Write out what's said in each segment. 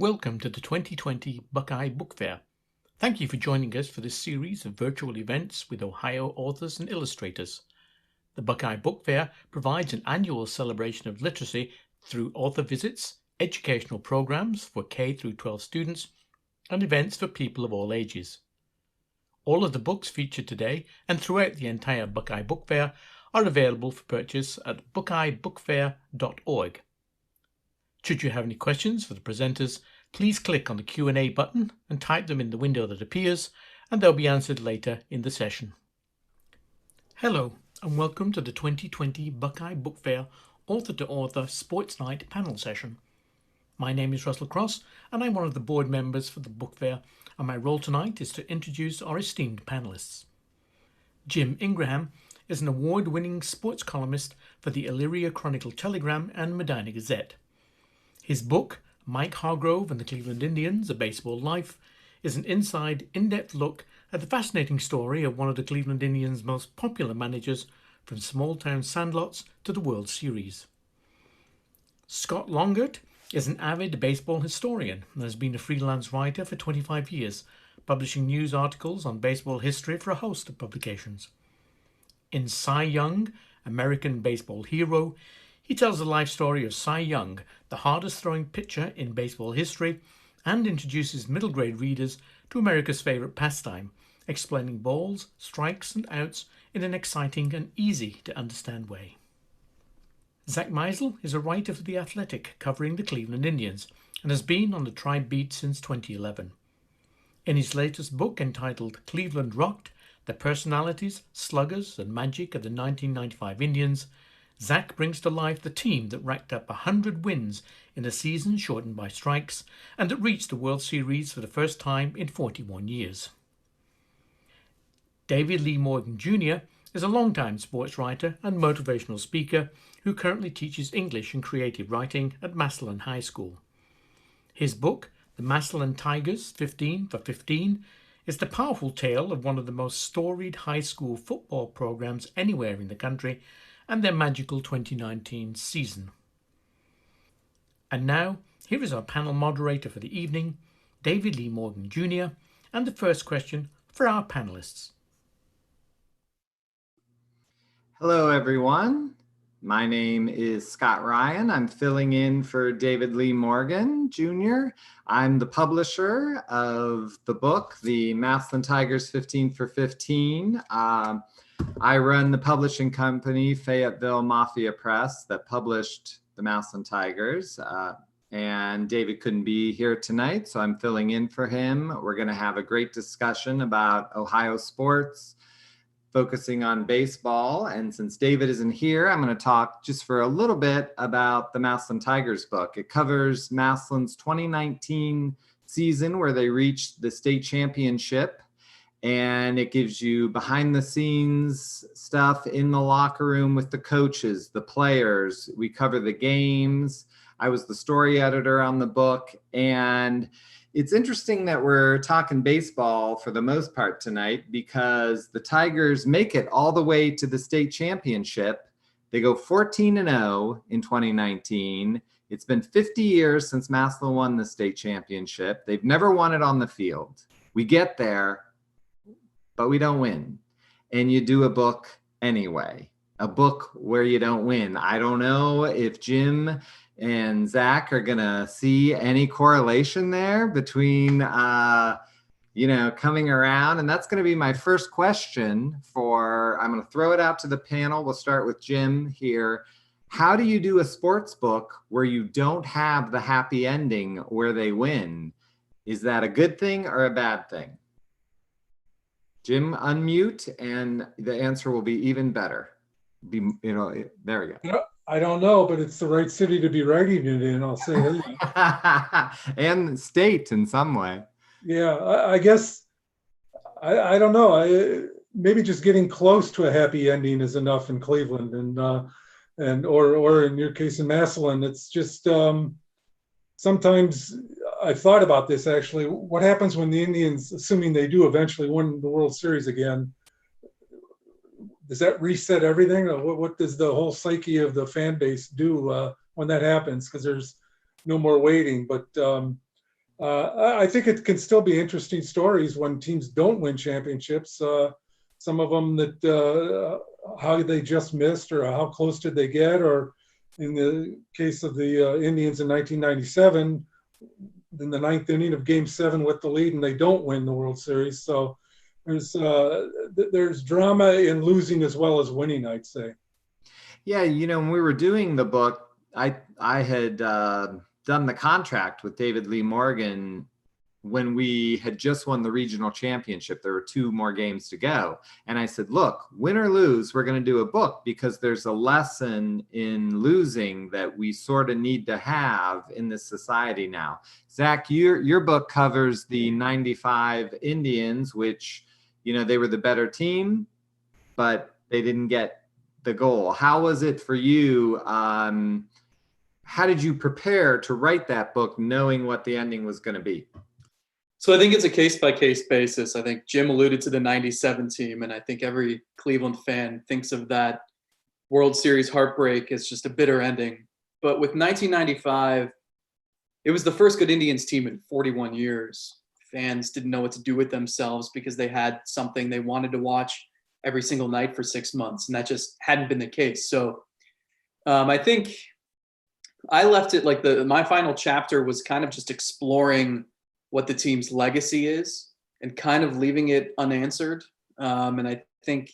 Welcome to the 2020 Buckeye Book Fair. Thank you for joining us for this series of virtual events with Ohio authors and illustrators. The Buckeye Book Fair provides an annual celebration of literacy through author visits, educational programs for K through 12 students, and events for people of all ages. All of the books featured today and throughout the entire Buckeye Book Fair are available for purchase at buckeyebookfair.org. Should you have any questions for the presenters, please click on the Q&A button and type them in the window that appears, and they'll be answered later in the session. Hello, and welcome to the 2020 Buckeye Book Fair Author-to-Author Sports Night panel session. My name is Russell Cross, and I'm one of the board members for the book fair, and my role tonight is to introduce our esteemed panelists. Jim Ingraham is an award-winning sports columnist for the Elyria Chronicle Telegram and Medina Gazette. His book, Mike Hargrove and the Cleveland Indians, A Baseball Life, is an inside, in-depth look at the fascinating story of one of the Cleveland Indians' most popular managers, from small-town sandlots to the World Series. Scott Longert is an avid baseball historian and has been a freelance writer for 25 years, publishing news articles on baseball history for a host of publications. In Cy Young, American Baseball Hero, he tells the life story of Cy Young, the hardest throwing pitcher in baseball history, and introduces middle grade readers to America's favorite pastime, explaining balls, strikes, and outs in an exciting and easy to understand way. Zack Meisel is a writer for The Athletic covering the Cleveland Indians and has been on the Tribe beat since 2011. In his latest book entitled Cleveland Rocked: The Personalities, Sluggers, and Magic of the 1995 Indians, Zack brings to life the team that racked up 100 wins in a season shortened by strikes and that reached the World Series for the first time in 41 years. David Lee Morgan Jr. is a longtime sports writer and motivational speaker who currently teaches English and creative writing at Massillon High School. His book, The Massillon Tigers 15 for 15, is the powerful tale of one of the most storied high school football programs anywhere in the country and their magical 2019 season. And now, here is our panel moderator for the evening, David Lee Morgan Jr., and the first question for our panelists. Hello, everyone. My name is Scott Ryan. I'm filling in for David Lee Morgan Jr. I'm the publisher of the book, The Massillon Tigers 15 for 15. I run the publishing company, Fayetteville Mafia Press, that published the Massillon Tigers. And David couldn't be here tonight, so I'm filling in for him. We're going to have a great discussion about Ohio sports, focusing on baseball. And since David isn't here, I'm going to talk just for a little bit about the Massillon Tigers book. It covers Massillon's 2019 season where they reached the state championship. And it gives you behind the scenes stuff in the locker room with the coaches, the players. We cover the games. I was the story editor on the book. And it's interesting that we're talking baseball for the most part tonight because the Tigers make it all the way to the state championship. They go 14-0 in 2019. It's been 50 years since Massillon won the state championship. They've never won it on the field. We get there, but we don't win. And you do a book anyway, a book where you don't win. I don't know if Jim and Zack are gonna see any correlation there between, coming around. And that's gonna be my first question I'm gonna throw it out to the panel. We'll start with Jim here. How do you do a sports book where you don't have the happy ending where they win? Is that a good thing or a bad thing? Jim, unmute, and the answer will be even better. There we go. I don't know, but it's the right city to be writing it in, I'll say that. And state in some way. Yeah, I guess, I don't know. Maybe just getting close to a happy ending is enough in Cleveland, or in your case in Massillon. It's just sometimes I've thought about this actually. What happens when the Indians, assuming they do eventually win the World Series again, does that reset everything? Or what does the whole psyche of the fan base do when that happens? Because there's no more waiting. But I think it can still be interesting stories when teams don't win championships. Some of them that how they just missed, or how close did they get, or in the case of the Indians in 1997, in the ninth inning of Game 7 with the lead, and they don't win the World Series. So there's drama in losing as well as winning, I'd say. Yeah, when we were doing the book, I had done the contract with David Lee Morgan when we had just won the regional championship. There were 2 more games to go. And I said, look, win or lose, we're going to do a book, because there's a lesson in losing that we sort of need to have in this society now. Zack, your book covers the 95 Indians, which, they were the better team, but they didn't get the goal. How was it for you? How did you prepare to write that book knowing what the ending was going to be? So I think it's a case-by-case basis. I think Jim alluded to the 97 team, and I think every Cleveland fan thinks of that World Series heartbreak as just a bitter ending. But with 1995, it was the first good Indians team in 41 years. Fans didn't know what to do with themselves because they had something they wanted to watch every single night for 6 months, and that just hadn't been the case. So I think I left it like my final chapter was kind of just exploring what the team's legacy is and kind of leaving it unanswered. And I think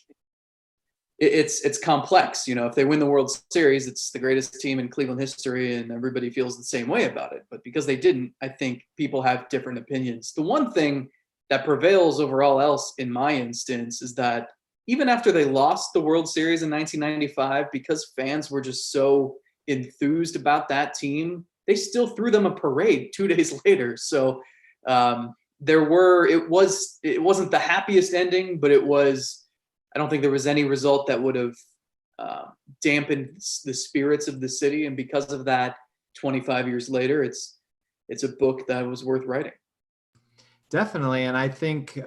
it's complex. If they win the World Series, it's the greatest team in Cleveland history, and everybody feels the same way about it. But because they didn't, I think people have different opinions. The one thing that prevails over all else in my instance is that even after they lost the World Series in 1995, because fans were just so enthused about that team, they still threw them a parade 2 days later. So it wasn't the happiest ending, but I don't think there was any result that would have dampened the spirits of the city. And because of that, 25 years later, it's a book that was worth writing. Definitely. And I think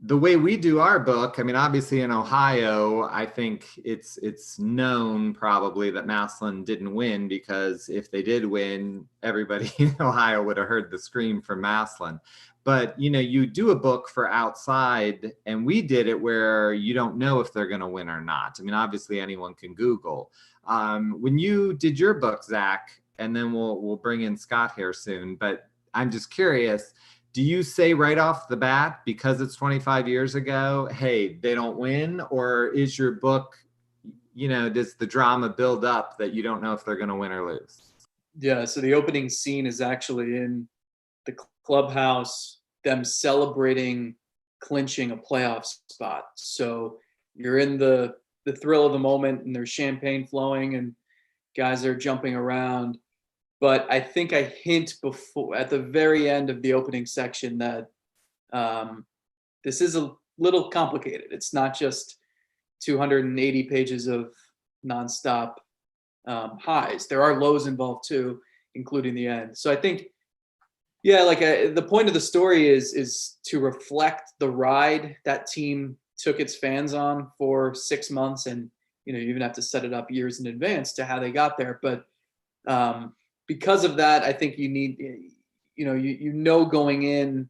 the way we do our book, obviously in Ohio, I think it's known probably that Massillon didn't win, because if they did win, everybody in Ohio would have heard the scream from Massillon. But, you do a book for outside, and we did it where you don't know if they're going to win or not. Obviously anyone can Google. When you did your book, Zack, and then we'll bring in Scott here soon, but I'm just curious, do you say right off the bat, because it's 25 years ago, hey, they don't win? Or is your book, does the drama build up that you don't know if they're going to win or lose? Yeah, so the opening scene is actually in the clubhouse, them celebrating clinching a playoff spot. So you're in the thrill of the moment, and there's champagne flowing and guys are jumping around. But I think I hint before at the very end of the opening section that this is a little complicated. It's not just 280 pages of nonstop highs. There are lows involved too, including the end. So I think, the point of the story is to reflect the ride that team took its fans on for 6 months, and you even have to set it up years in advance to how they got there. But because of that, I think you need, going in.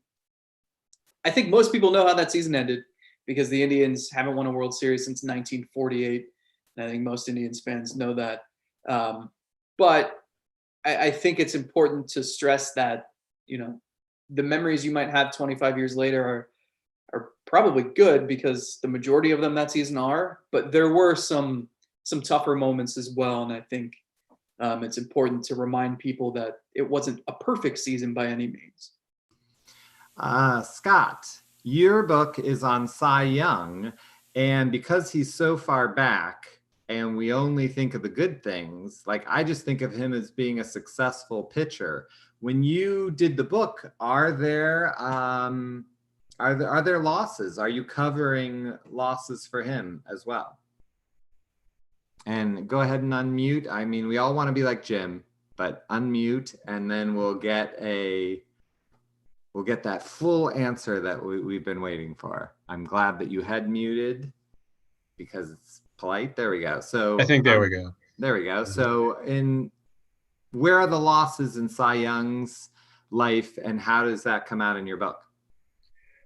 I think most people know how that season ended, because the Indians haven't won a World Series since 1948. And I think most Indians fans know that. But I think it's important to stress that, the memories you might have 25 years later are probably good, because the majority of them that season are. But there were some tougher moments as well. And I think it's important to remind people that it wasn't a perfect season by any means. Scott, your book is on Cy Young, and because he's so far back and we only think of the good things, like I just think of him as being a successful pitcher. When you did the book, are there losses? Are you covering losses for him as well? And go ahead and unmute. We all want to be like Jim, but unmute, and then we'll get that full answer that we've been waiting for. I'm glad that you had muted, because it's polite. There we go. So I think there we go. There we go. So where are the losses in Cy Young's life, and how does that come out in your book?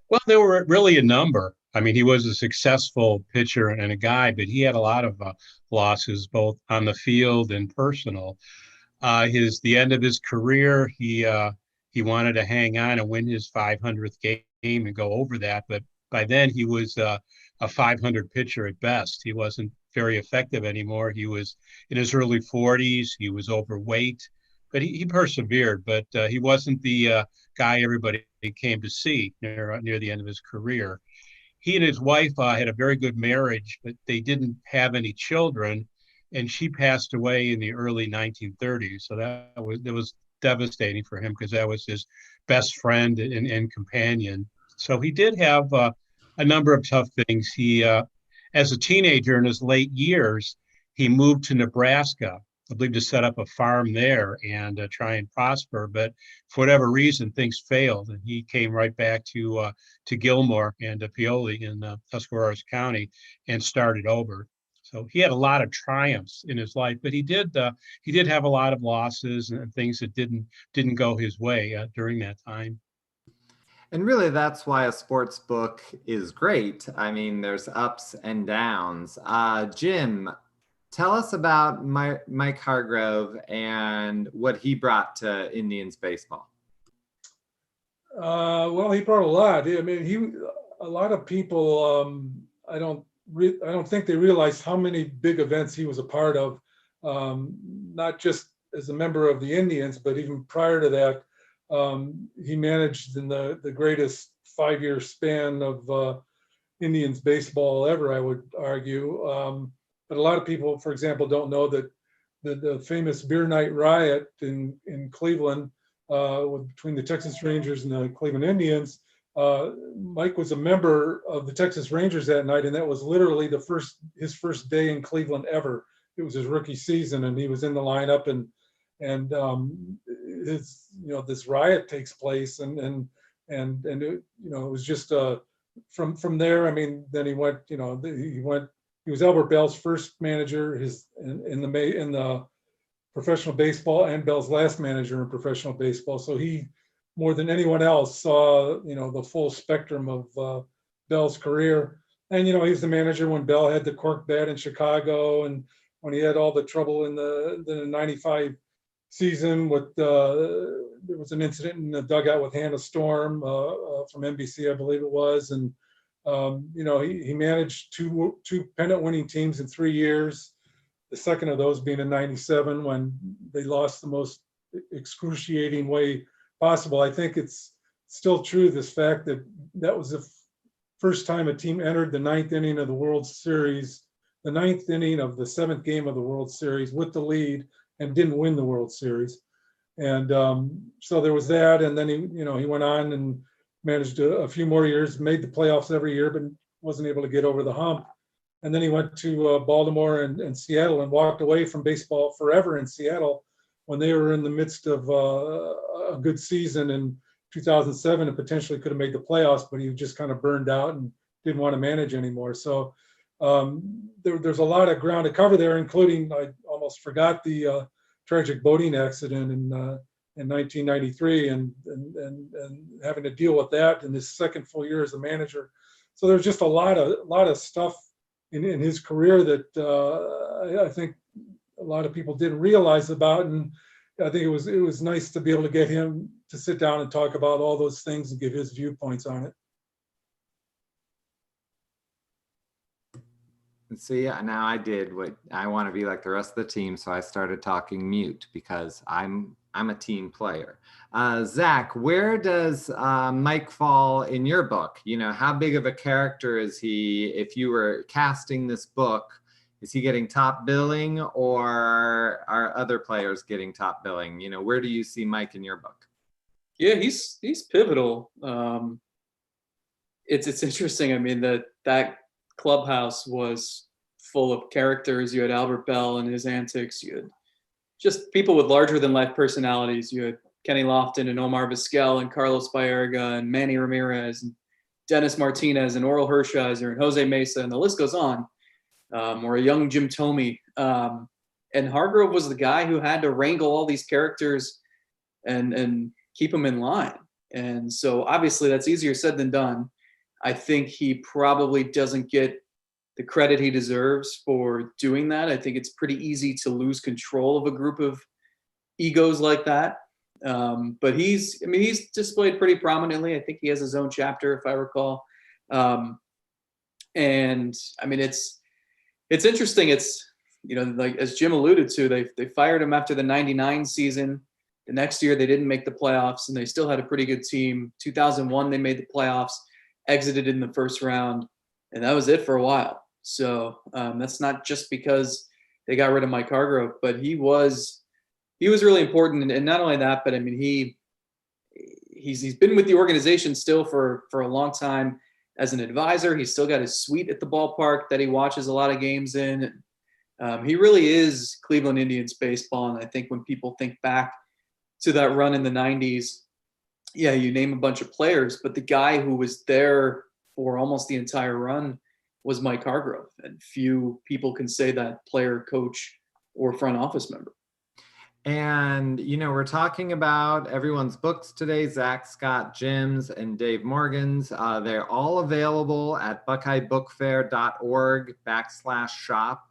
Well, there were really a number. I mean, he was a successful pitcher and a guy, but he had a lot of losses, both on the field and personal. The end of his career, he wanted to hang on and win his 500th game and go over that, but by then he was a 500 pitcher at best. He wasn't very effective anymore. He was in his early 40s. He was overweight, but he persevered. But he wasn't the guy everybody came to see near the end of his career. He and his wife had a very good marriage, but they didn't have any children, and she passed away in the early 1930s. So that was devastating for him, because that was his best friend and companion. So he did have a number of tough things. He, as a teenager in his late years, he moved to Nebraska, I believe, to set up a farm there and try and prosper. But for whatever reason, things failed, and he came right back to Gilmore and Paoli in Tuscarawas County and started over. So he had a lot of triumphs in his life, but he did have a lot of losses and things that didn't go his way during that time. And really, that's why a sports book is great. I mean, there's ups and downs. Jim, tell us about Mike Hargrove and what he brought to Indians baseball. Well, he brought a lot. I mean, a lot of people, I don't think they realize how many big events he was a part of, not just as a member of the Indians, but even prior to that. He managed in the greatest 5-year span of Indians baseball ever, I would argue. But a lot of people, for example, don't know that the famous beer night riot in Cleveland between the Texas Rangers and the Cleveland Indians, Mike was a member of the Texas Rangers that night, and that was literally his first day in Cleveland ever. It was his rookie season, and he was in the lineup, and this riot takes place, and it was just from there. I mean, then he went. He was Albert Bell's first manager, in the professional baseball, and Bell's last manager in professional baseball. So he, more than anyone else, saw the full spectrum of Bell's career. And he was the manager when Bell had the cork bat in Chicago, and when he had all the trouble in the 95 season with there was an incident in the dugout with Hannah Storm from NBC, I believe it was, and he managed two pennant winning teams in 3 years. The second of those being in '97, when they lost the most excruciating way possible. I think it's still true, this fact that was the first time a team entered the ninth inning of the World Series, the ninth inning of the seventh game of the World Series with the lead, and didn't win the World Series. And so there was that. And then he went on and managed a few more years, made the playoffs every year, but wasn't able to get over the hump. And then he went to Baltimore and Seattle, and walked away from baseball forever in Seattle when they were in the midst of a good season in 2007 and potentially could have made the playoffs, but he just kind of burned out and didn't want to manage anymore. So there's a lot of ground to cover there, including, I almost forgot, the tragic boating accident in 1993 and having to deal with that in his second full year as a manager. So there's just a lot of stuff in his career that I think a lot of people didn't realize about, and I think it was nice to be able to get him to sit down and talk about all those things and give his viewpoints on it. See, now I did what I want to be like the rest of the team, so I started talking mute because I'm a team player. Zach, where does Mike fall in your book? How big of a character is he? If you were casting this book, is he getting top billing, or are other players getting top billing? Where do you see Mike in your book? Yeah, he's pivotal. It's interesting. I mean, that clubhouse was full of characters. You had Albert Bell and his antics. You had just people with larger than life personalities. You had Kenny Lofton and Omar Vizquel and Carlos Baerga and Manny Ramirez and Dennis Martinez and Oral Hershiser and Jose Mesa, and the list goes on. Or a young Jim Thome. And Hargrove was the guy who had to wrangle all these characters and keep him in line. And so obviously that's easier said than done. I think he probably doesn't get the credit he deserves for doing that. I think it's pretty easy to lose control of a group of egos like that. But he's displayed pretty prominently. I think he has his own chapter, if I recall. And I mean, it's interesting. It's, like as Jim alluded to, they fired him after the 99 season. The next year they didn't make the playoffs, and they still had a pretty good team. 2001 they made the playoffs, exited in the first round, and that was it for a while. So that's not just because they got rid of Mike Hargrove, but he was really important. And not only that, but I mean, he's been with the organization still for a long time as an advisor. He's still got his suite at the ballpark that he watches a lot of games in. He really is Cleveland Indians baseball. And I think when people think back to that run in the 90s, yeah, you name a bunch of players, but the guy who was there for almost the entire run was Mike Hargrove. And few people can say that, player, coach, or front office member. And, we're talking about everyone's books today, Zach, Scott, Jim's, and Dave Morgan's. They're all available at buckeyebookfair.org/shop.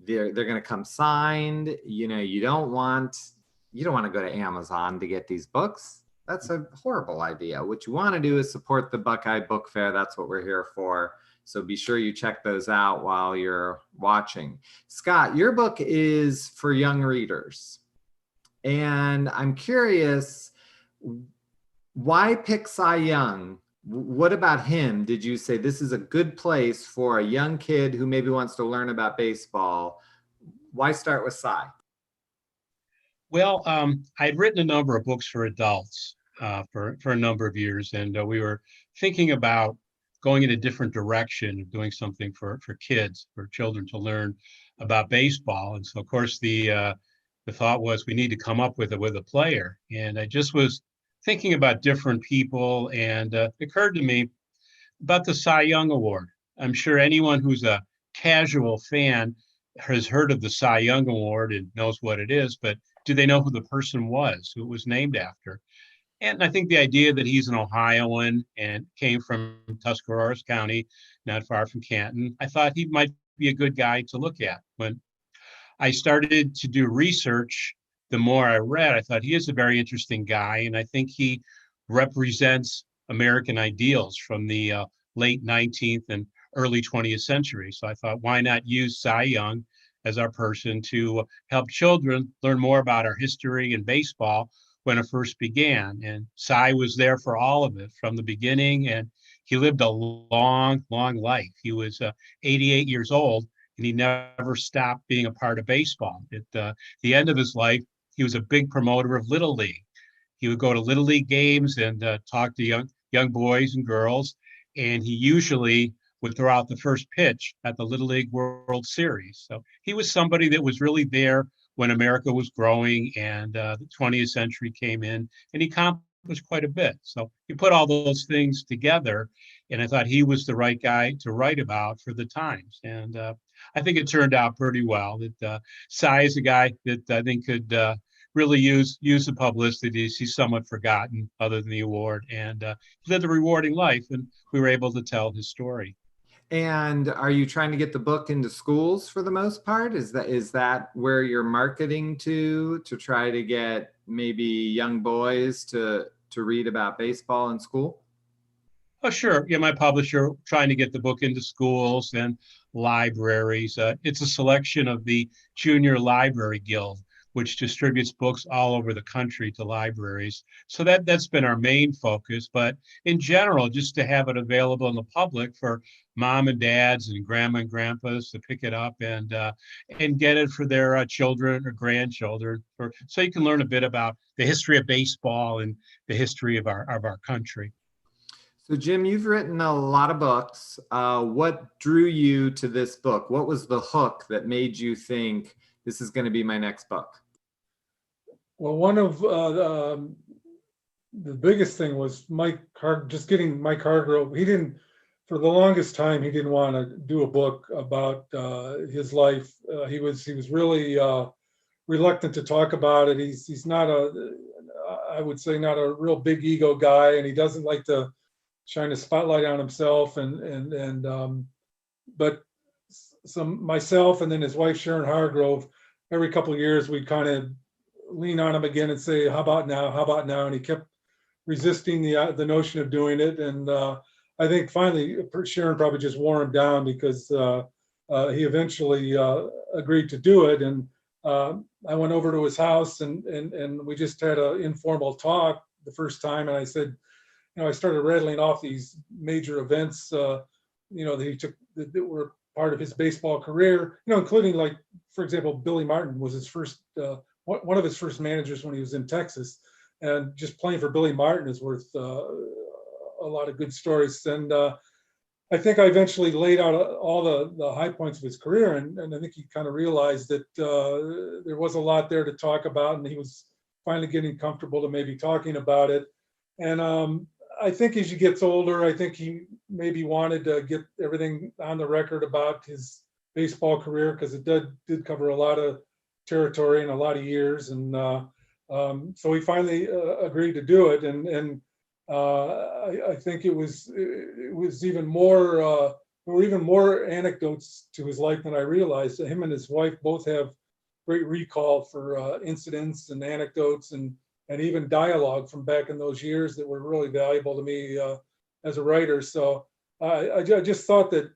They're going to come signed. You don't want to go to Amazon to get these books. That's a horrible idea. What you want to do is support the Buckeye Book Fair. That's what we're here for. So be sure you check those out while you're watching. Scott, your book is for young readers. And I'm curious, why pick Cy Young? What about him? Did you say this is a good place for a young kid who maybe wants to learn about baseball? Why start with Cy? Well, I'd written a number of books for adults for a number of years, and we were thinking about going in a different direction, doing something for kids, for children to learn about baseball. And so, of course, the thought was we need to come up with a player. And I just was thinking about different people, and it occurred to me about the Cy Young Award. I'm sure anyone who's a casual fan has heard of the Cy Young Award and knows what it is, but do they know who the person was, who it was named after? And I think the idea that he's an Ohioan and came from Tuscarawas County, not far from Canton, I thought he might be a good guy to look at. When I started to do research, the more I read, I thought he is a very interesting guy. And I think he represents American ideals from the late 19th and early 20th century. So I thought, why not use Cy Young as our person to help children learn more about our history and baseball when it first began. And Cy was there for all of it from the beginning, and he lived a long, long life. He was 88 years old, and he never stopped being a part of baseball. At the end of his life, he was a big promoter of Little League. He would go to Little League games and talk to young boys and girls, and he usually would throw out the first pitch at the Little League World Series. So he was somebody that was really there when America was growing and the 20th century came in, and he accomplished quite a bit. So you put all those things together, and I thought he was the right guy to write about for the times. And I think it turned out pretty well. That Cy is a guy that I think could really use the publicity. He's somewhat forgotten other than the award, and he lived a rewarding life, and we were able to tell his story. And are you trying to get the book into schools for the most part? Is that where you're marketing to try to get maybe young boys to read about baseball in school? Oh, sure. Yeah, my publisher trying to get the book into schools and libraries. It's a selection of the Junior Library Guild, which distributes books all over the country to libraries. So that's been our main focus. But in general, just to have it available in the public for mom and dads and grandma and grandpas to pick it up and get it for their children or grandchildren, so you can learn a bit about the history of baseball and the history of our country. So Jim, you've written a lot of books. What drew you to this book? What was the hook that made you think this is going to be my next book? Well, one of the biggest thing was just getting Mike Hargrove. He didn't, for the longest time, he didn't want to do a book about his life. He was really reluctant to talk about it. He's not I would say not a real big ego guy, and he doesn't like to shine a spotlight on himself. But myself and then his wife Sharon Hargrove, every couple of years we'd kind of lean on him again and say, "How about now? How about now?" And he kept resisting the notion of doing it. And I think finally Sharon probably just wore him down because he eventually agreed to do it. And I went over to his house and we just had an informal talk the first time. And I said, I started rattling off these major events, that he took that were part of his baseball career, including, like, for example, Billy Martin was his first, one of his first managers when he was in Texas. And just playing for Billy Martin is worth a lot of good stories. And I think I eventually laid out all the high points of his career, and I think he kind of realized that there was a lot there to talk about, and he was finally getting comfortable to maybe talking about it. And I think as he gets older, I think he maybe wanted to get everything on the record about his baseball career, because it did cover a lot of territory and a lot of years. And so he finally agreed to do it. And I think it was even more, there were even more anecdotes to his life than I realized. Him and his wife both have great recall for incidents and anecdotes and even dialogue from back in those years that were really valuable to me as a writer. So I just thought that,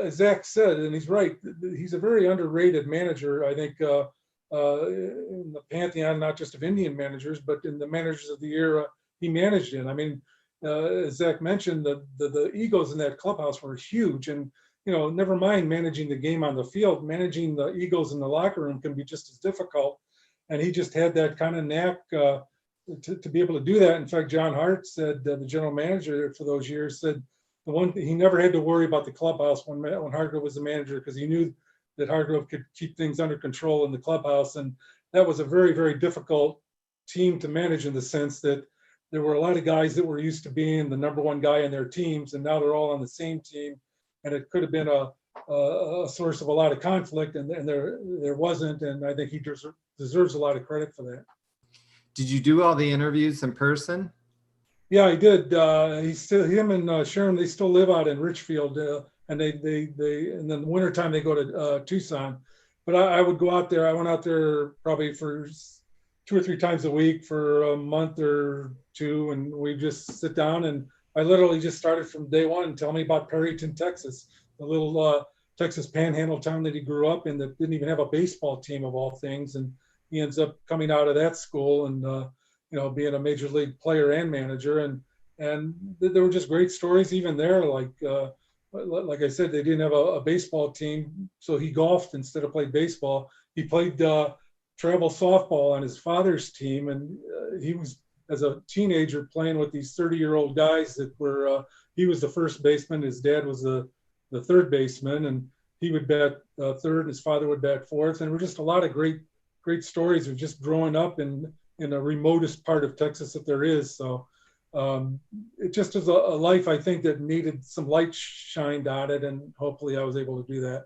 as Zack said, and he's right, he's a very underrated manager, I think, in the pantheon, not just of Indian managers, but in the managers of the era he managed in. I mean, as Zack mentioned, the egos in that clubhouse were huge. And, never mind managing the game on the field, managing the egos in the locker room can be just as difficult. And he just had that kind of knack to be able to do that. In fact, John Hart said, the general manager for those years, said the one thing, he never had to worry about the clubhouse when Hargrove was the manager, because he knew that Hargrove could keep things under control in the clubhouse. And that was a very, very difficult team to manage, in the sense that there were a lot of guys that were used to being the number one guy in their teams, and now they're all on the same team. And it could have been a source of a lot of conflict, and there wasn't. And I think he deserves a lot of credit for that. Did you do all the interviews in person? Yeah, I did. Him and Sharon, they still live out in Richfield, and they and then the wintertime they go to Tucson. But I would go out there. I went out there probably for 2 or 3 times a week for a month or two, and we just sit down, and I literally just started from day one. Tell me about Perryton, Texas, the little Texas panhandle town that he grew up in that didn't even have a baseball team, of all things. And he ends up coming out of that school and being a major league player and manager. And there were just great stories even there. Like I said, they didn't have a baseball team, so he golfed instead of played baseball. He played travel softball on his father's team, and he was, as a teenager, playing with these 30-year-old guys that were, he was the first baseman, his dad was the third baseman, and he would bat third, and his father would bat fourth. And there were just a lot of great stories of just growing up in the remotest part of Texas that there is. So it just is a life, I think, that needed some light shined on it, and hopefully I was able to do that.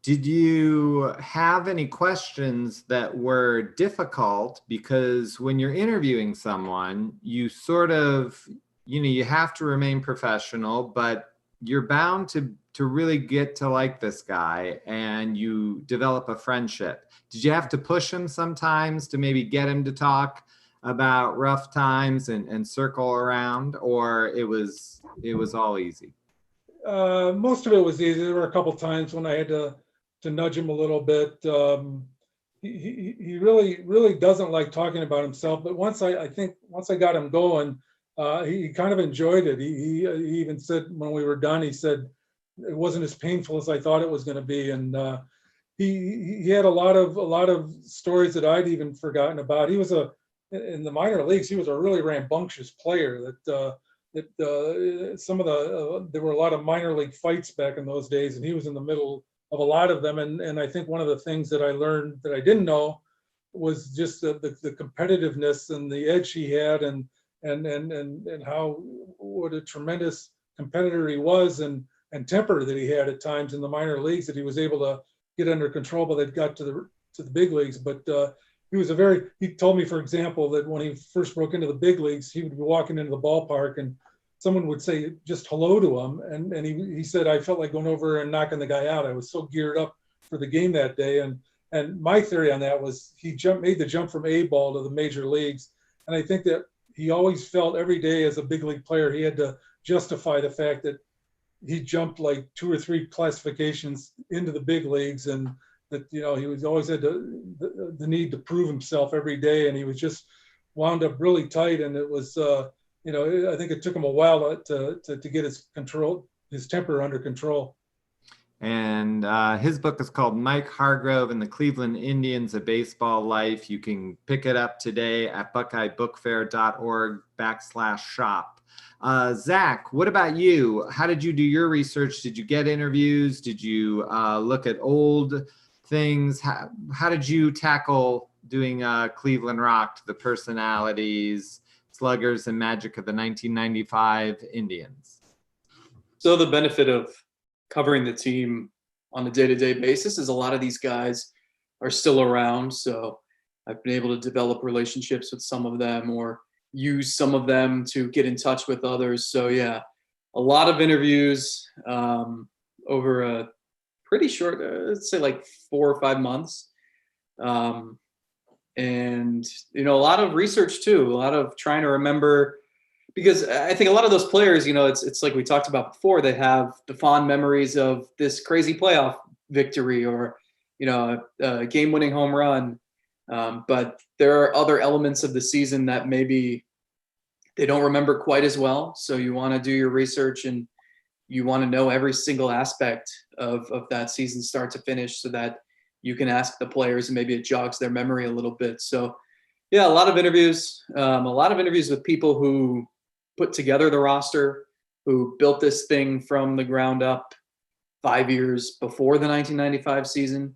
Did you have any questions that were difficult? Because when you're interviewing someone, you sort of, you have to remain professional, but you're bound to really get to like this guy, and you develop a friendship. Did you have to push him sometimes to maybe get him to talk about rough times and circle around, or it was all easy? Most of it was easy. There were a couple times when I had to nudge him a little bit. He really doesn't like talking about himself, but once I got him going, he kind of enjoyed it. He even said when we were done, he said it wasn't as painful as I thought it was going to be. And he had a lot of stories that I'd even forgotten about. He was in the minor leagues, he was a really rambunctious player that some of there were a lot of minor league fights back in those days, and he was in the middle of a lot of them. And I think one of the things that I learned that I didn't know was just the competitiveness and the edge he had, and how, what a tremendous competitor he was, and temper that he had at times in the minor leagues that he was able to get under control, but that got to the big leagues. But he told me, for example, that when he first broke into the big leagues, he would be walking into the ballpark and someone would say just hello to him. And he said, I felt like going over and knocking the guy out. I was so geared up for the game that day. And my theory on that was he made the jump from A ball to the major leagues. And I think that he always felt every day as a big league player, he had to justify the fact that he jumped like 2 or 3 classifications into the big leagues, and that, he was always had the need to prove himself every day. And he was just wound up really tight. And it was, I think it took him a while to get his temper under control. And his book is called Mike Hargrove and the Cleveland Indians, A Baseball Life. You can pick it up today at buckeyebookfair.org/shop. Zack, what about you? How did you do your research? Did you get interviews? Did you look at old things? How did you tackle doing Cleveland Rocked, the personalities, sluggers, and magic of the 1995 Indians? So the benefit of covering the team on a day-to-day basis is a lot of these guys are still around. So I've been able to develop relationships with some of them or use some of them to get in touch with others. So yeah, a lot of interviews over a pretty short, let's say like 4 or 5 months. And, a lot of research too, a lot of trying to remember, because I think a lot of those players, it's like we talked about before, they have the fond memories of this crazy playoff victory or, a game-winning home run. But there are other elements of the season that maybe they don't remember quite as well. So you want to do your research and you want to know every single aspect of that season start to finish so that you can ask the players and maybe it jogs their memory a little bit. So yeah, a lot of interviews with people who put together the roster, who built this thing from the ground up 5 years before the 1995 season.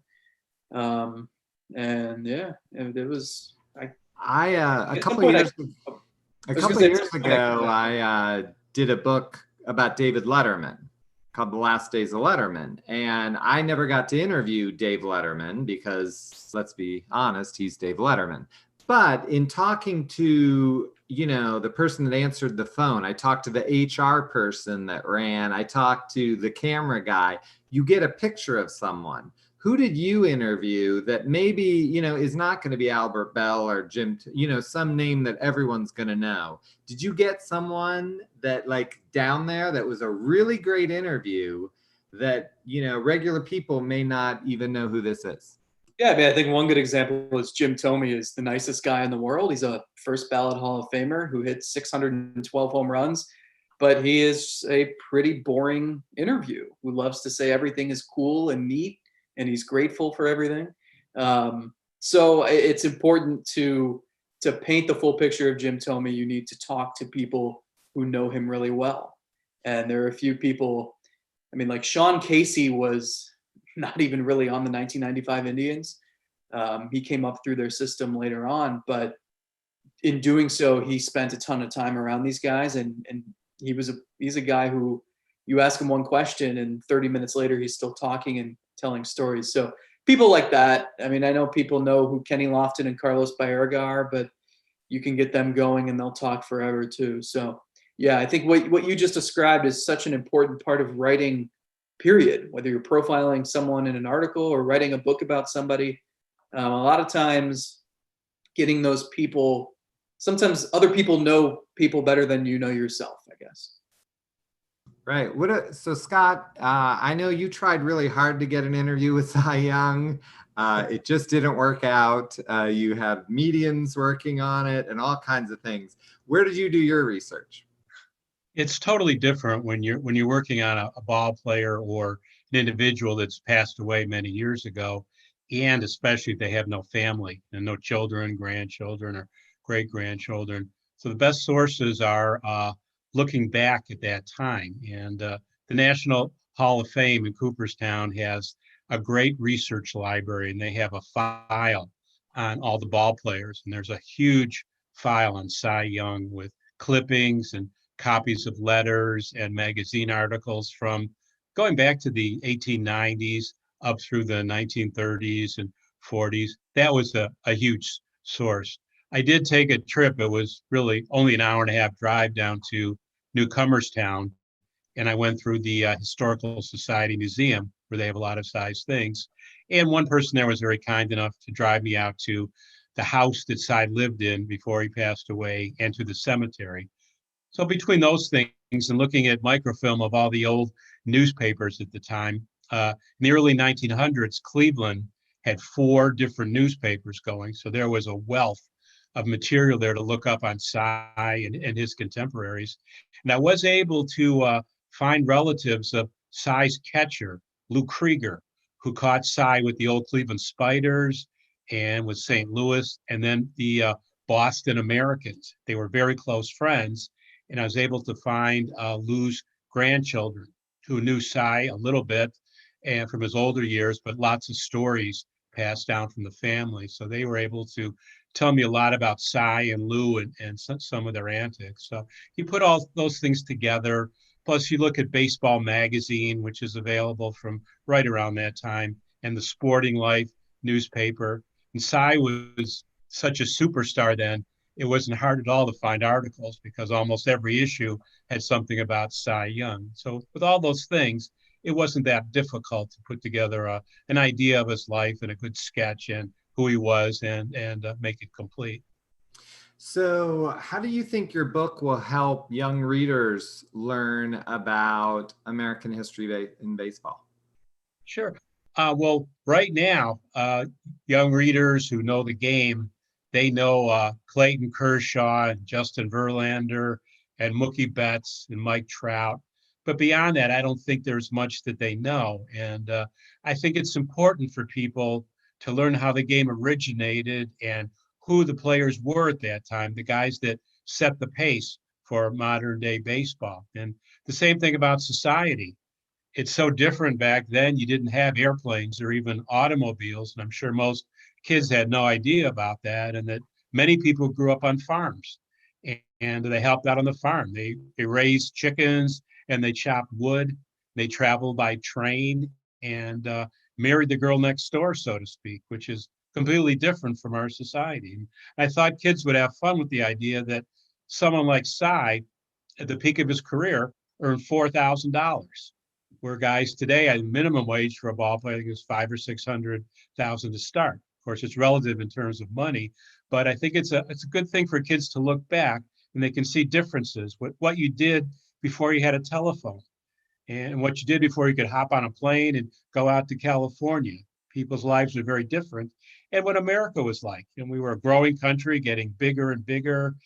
And yeah, it was. A couple of years ago, I did a book about David Letterman called The Last Days of Letterman. And I never got to interview Dave Letterman because, let's be honest, he's Dave Letterman. But in talking to, the person that answered the phone, I talked to the HR person that ran, I talked to the camera guy, you get a picture of someone. Who did you interview that maybe, is not going to be Albert Bell or Jim, some name that everyone's going to know? Did you get someone that like down there that was a really great interview that, regular people may not even know who this is? Yeah, I think one good example is Jim Thome is the nicest guy in the world. He's a first ballot Hall of Famer who hit 612 home runs, but he is a pretty boring interview who loves to say everything is cool and neat and he's grateful for everything. So it's important to paint the full picture of Jim Thome. You need to talk to people who know him really well. And there are a few people, like Sean Casey was not even really on the 1995 Indians. He came up through their system later on, but in doing so, he spent a ton of time around these guys. And he's a guy who you ask him one question and 30 minutes later, he's still talking and telling stories. So people like that. I know people know who Kenny Lofton and Carlos Baerga are, but you can get them going and they'll talk forever too. So yeah, I think what you just described is such an important part of writing, period. Whether you're profiling someone in an article or writing a book about somebody, a lot of times getting those people, sometimes other people know people better than you know yourself, I guess. Right. So Scott, I know you tried really hard to get an interview with Cy Young. It just didn't work out. You have mediums working on it and all kinds of things. Where did you do your research? It's totally different when you're working on a ball player or an individual that's passed away many years ago, and especially if they have no family and no children, grandchildren, or great-grandchildren. So the best sources are looking back at that time. And the National Hall of Fame in Cooperstown has a great research library, and they have a file on all the ball players. And there's a huge file on Cy Young with clippings and copies of letters and magazine articles from going back to the 1890s up through the 1930s and 40s. That was a huge source. I did take a trip. It was really only an hour and a half drive down to Newcomerstown, and I went through the Historical Society Museum, where they have a lot of size things. And one person there was very kind enough to drive me out to the house that Cy lived in before he passed away, and to the cemetery. So between those things and looking at microfilm of all the old newspapers at the time, in the early 1900s, Cleveland had 4 different newspapers going. So there was a wealth of material there to look up on Cy and his contemporaries. And I was able to find relatives of Cy's catcher, Lou Krieger, who caught Cy with the old Cleveland Spiders and with St. Louis, and then the Boston Americans. They were very close friends. And I was able to find Lou's grandchildren who knew Cy a little bit and from his older years, but lots of stories passed down from the family. So they were able to tell me a lot about Cy and Lou and some of their antics. So he put all those things together. Plus, you look at Baseball Magazine, which is available from right around that time, and the Sporting Life newspaper. And Cy was such a superstar then, it wasn't hard at all to find articles because almost every issue had something about Cy Young. So with all those things, it wasn't that difficult to put together an idea of his life and a good sketch and who he was and make it complete. So how do you think your book will help young readers learn about American history in baseball? Sure. Well, right now, young readers who know the game, they know Clayton Kershaw and Justin Verlander and Mookie Betts and Mike Trout. But beyond that, I don't think there's much that they know. And I think it's important for people to learn how the game originated and who the players were at that time, the guys that set the pace for modern day baseball. And the same thing about society. It's so different back then. You didn't have airplanes or even automobiles. And I'm sure most kids had no idea about that. And that many people grew up on farms and they helped out on the farm. They raised chickens and they chopped wood. They traveled by train and married the girl next door, so to speak, which is completely different from our society. And I thought kids would have fun with the idea that someone like Cy, at the peak of his career, earned $4,000. Where guys today, at minimum wage for a ball player, I think it's $500,000 or $600,000 to start. Of course, it's relative in terms of money, but I think it's a good thing for kids to look back and they can see differences. What you did before you had a telephone, and what you did before you could hop on a plane and go out to California. People's lives were very different, and what America was like. And we were a growing country, getting bigger and bigger.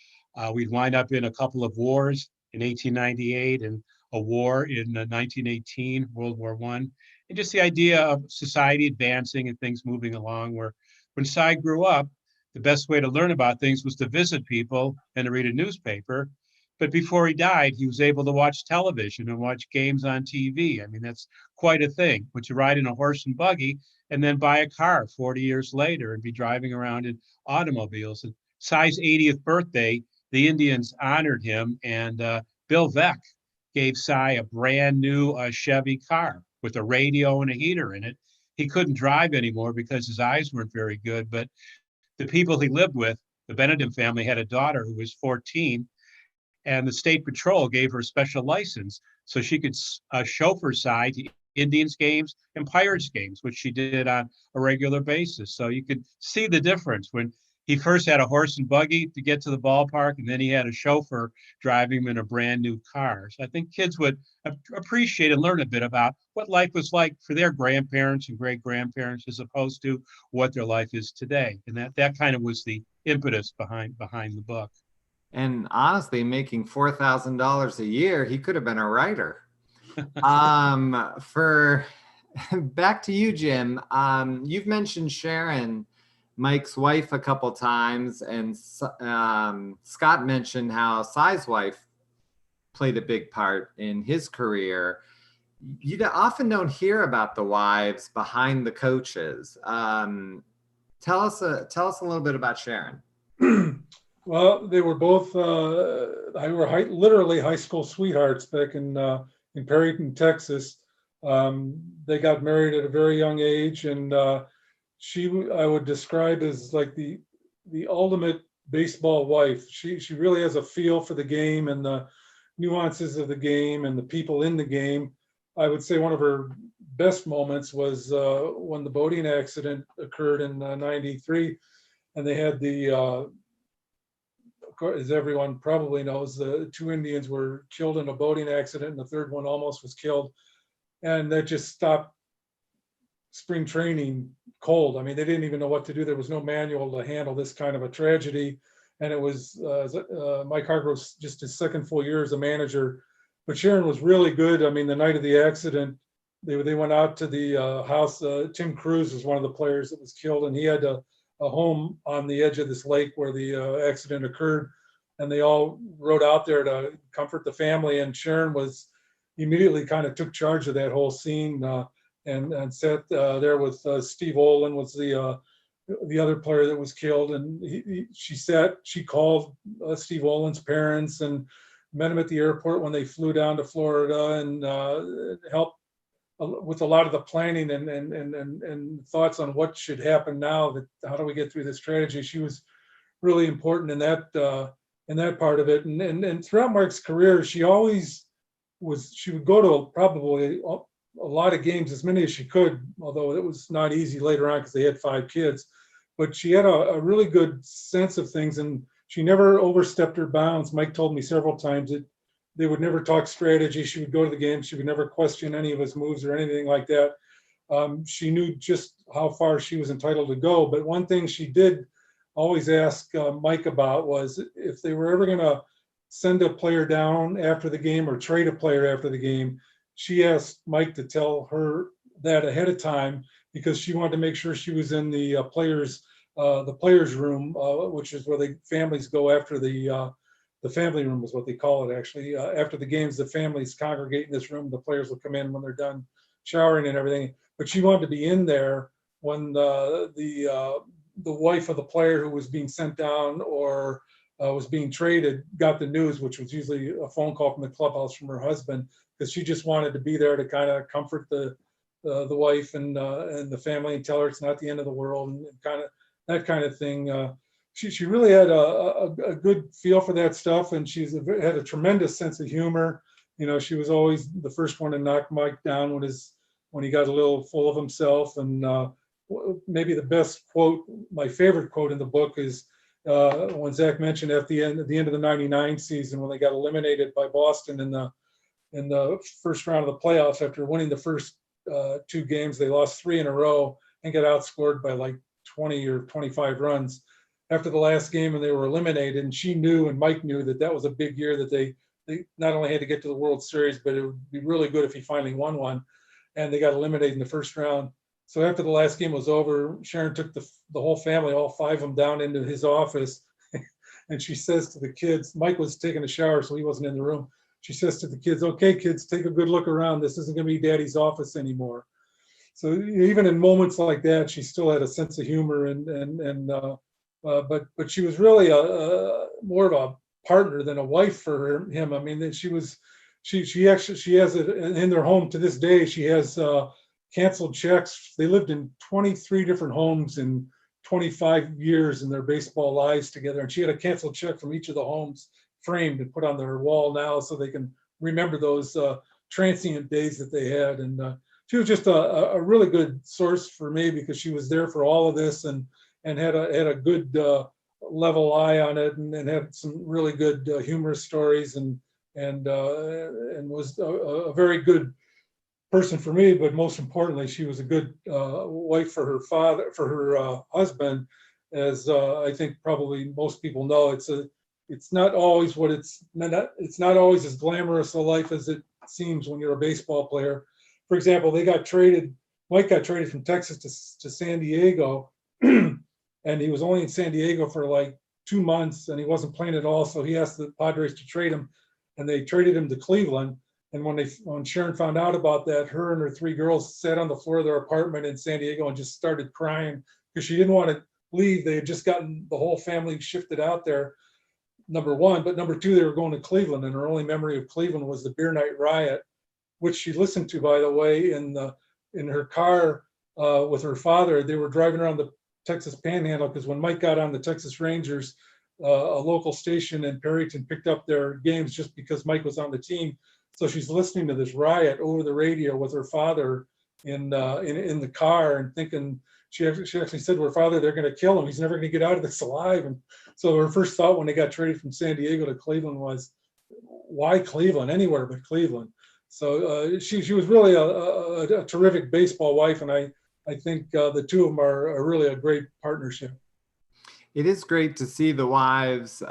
We'd wind up in a couple of wars in 1898 and a war in 1918, World War I. And just the idea of society advancing and things moving along, where when Cy grew up, the best way to learn about things was to visit people and to read a newspaper. But before he died, he was able to watch television and watch games on TV. I mean, that's quite a thing. But to ride in a horse and buggy and then buy a car 40 years later and be driving around in automobiles. And Cy's 80th birthday, the Indians honored him, and Bill Veeck gave Cy a brand new Chevy car with a radio and a heater in it. He couldn't drive anymore because his eyes weren't very good, but the people he lived with, the Benedum family, had a daughter who was 14, and the state patrol gave her a special license so she could chauffeur Cy to Indians games and Pirates games, which she did on a regular basis. So you could see the difference when he first had a horse and buggy to get to the ballpark, and then he had a chauffeur driving him in a brand new car. So I think kids would appreciate and learn a bit about what life was like for their grandparents and great-grandparents as opposed to what their life is today. And that kind of was the impetus behind the book. And honestly, making $4,000 a year, he could have been a writer. For back to you, Jim. You've mentioned Sharon, Mike's wife, a couple times, and Scott mentioned how Cy's wife played a big part in his career. You often don't hear about the wives behind the coaches. Tell us a little bit about Sharon. Well, they were both literally high school sweethearts back in Perryton, Texas. They got married at a very young age, and I would describe as like the the ultimate baseball wife. She really has a feel for the game and the nuances of the game and the people in the game. I would say one of her best moments was when the boating accident occurred in '93, and they had as everyone probably knows, the 2 Indians were killed in a boating accident, and the third one almost was killed, and that just stopped spring training cold. I mean, they didn't even know what to do. There was no manual to handle this kind of a tragedy, and it was Mike Hargrove's just his second full year as a manager. But Sharon was really good. I mean, the night of the accident, they went out to the house. Tim Cruz was one of the players that was killed, and he had a home on the edge of this lake where the accident occurred, and they all rode out there to comfort the family. And Sharon was immediately kind of took charge of that whole scene, and sat there with Steve Olin was the other player that was killed, and she called Steve Olin's parents and met him at the airport when they flew down to Florida, and helped with a lot of the planning and thoughts on what should happen now. That how do we get through this tragedy? She was really important in that part of it. And throughout Mark's career, she always was. She would go to probably a lot of games, as many as she could, although it was not easy later on because they had 5 kids. But she had a really good sense of things, and she never overstepped her bounds. Mike told me several times that they would never talk strategy. She would go to the game. She would never question any of his moves or anything like that. She knew just how far she was entitled to go. But one thing she did always ask Mike about was if they were ever going to send a player down after the game or trade a player after the game, she asked Mike to tell her that ahead of time, because she wanted to make sure she was in the players' room, which is where the families go after the family room is what they call it, actually. After the games, the families congregate in this room. The players will come in when they're done showering and everything. But she wanted to be in there when the wife of the player who was being sent down or was being traded got the news, which was usually a phone call from the clubhouse from her husband, because she just wanted to be there to kind of comfort the wife and the family and tell her it's not the end of the world, and kind of that kind of thing. She really had a good feel for that stuff, and she's had a tremendous sense of humor. You know, she was always the first one to knock Mike down when he got a little full of himself. And maybe the best quote, my favorite quote in the book, is when Zack mentioned at the end of the '99 season, when they got eliminated by Boston in the first round of the playoffs after winning the first 2 games. They lost 3 in a row and got outscored by like 20 or 25 runs after the last game, and they were eliminated. And she knew, and Mike knew, that was a big year, that they not only had to get to the World Series, but it would be really good if he finally won one. And they got eliminated in the first round. So after the last game was over, Sharon took the whole family, all 5 of them, down into his office. And she says to the kids, Mike was taking a shower, so he wasn't in the room. She says to the kids, "Okay, kids, take a good look around. This isn't going to be Daddy's office anymore." So even in moments like that, she still had a sense of humor, but she was really more of a partner than a wife for him. I mean, she has it in their home to this day. She has canceled checks. They lived in 23 different homes in 25 years in their baseball lives together, and she had a canceled check from each of the homes framed and put on their wall now, so they can remember those transient days that they had. And she was just a really good source for me, because she was there for all of this, and had a good level eye on it, and had some really good humorous stories, and was a very good person for me. But most importantly, she was a good wife for her husband. As I think probably most people know, it's not always it's not always as glamorous a life as it seems when you're a baseball player. For example, Mike got traded from Texas to San Diego, and he was only in San Diego for like 2 months, and he wasn't playing at all. So he asked the Padres to trade him, and they traded him to Cleveland. And when Sharon found out about that, her and her 3 girls sat on the floor of their apartment in San Diego and just started crying, because she didn't want to leave. They had just gotten the whole family shifted out there, number one. But number 2, they were going to Cleveland, and her only memory of Cleveland was the beer night riot, which she listened to, by the way, in her car with her father. They were driving around Texas Panhandle, because when Mike got on the Texas Rangers, a local station in Perryton picked up their games just because Mike was on the team. So she's listening to this riot over the radio with her father in the car, and thinking, she actually said to her father, they're going to kill him. He's never going to get out of this alive. And so her first thought when they got traded from San Diego to Cleveland was, why Cleveland? Anywhere but Cleveland. So she was really a terrific baseball wife, and I think the two of them are really a great partnership. It is great to see the wives